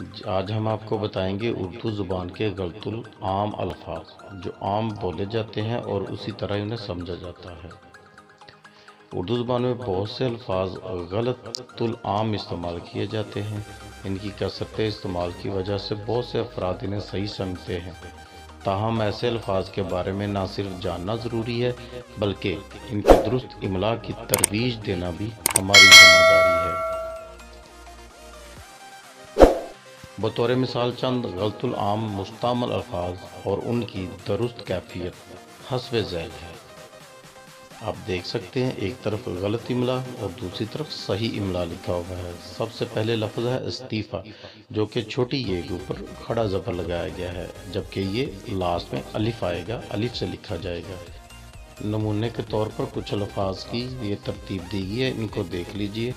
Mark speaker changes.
Speaker 1: आज हम आपको बताएंगे उर्दू ज़ुबान के गलतुल आम अल्फाज जो आम बोले जाते हैं और उसी तरह उन्हें समझा जाता है। उर्दू ज़ुबान में बहुत से अल्फाज गलतुल आम इस्तेमाल किए जाते हैं। इनकी कसरत इस्तेमाल की वजह से बहुत से अफराद इन्हें सही समझते हैं। ताहम ऐसे अल्फाज के बारे में न सिर्फ जानना ज़रूरी है बल्कि इनके दुरुस्त इमला की तरवीज देना भी हमारी जिम्मेदारी है। बतौर मिसाल चंद गलतुल आम मुस्तअमल अल्फाज और उनकी दुरुस्त कैफियत हस्ब ज़ैल है। आप देख सकते हैं एक तरफ गलत इमला और दूसरी तरफ सही इमला लिखा हुआ है। सबसे पहले लफ्ज़ है इस्तीफ़ा, जो कि छोटी ये के ऊपर खड़ा ज़बर लगाया गया है, जबकि ये लास्ट में अलिफ आएगा, अलिफ से लिखा जाएगा। नमूने के तौर पर कुछ अल्फाज की ये तरतीब दी गई है, इनको देख लीजिए।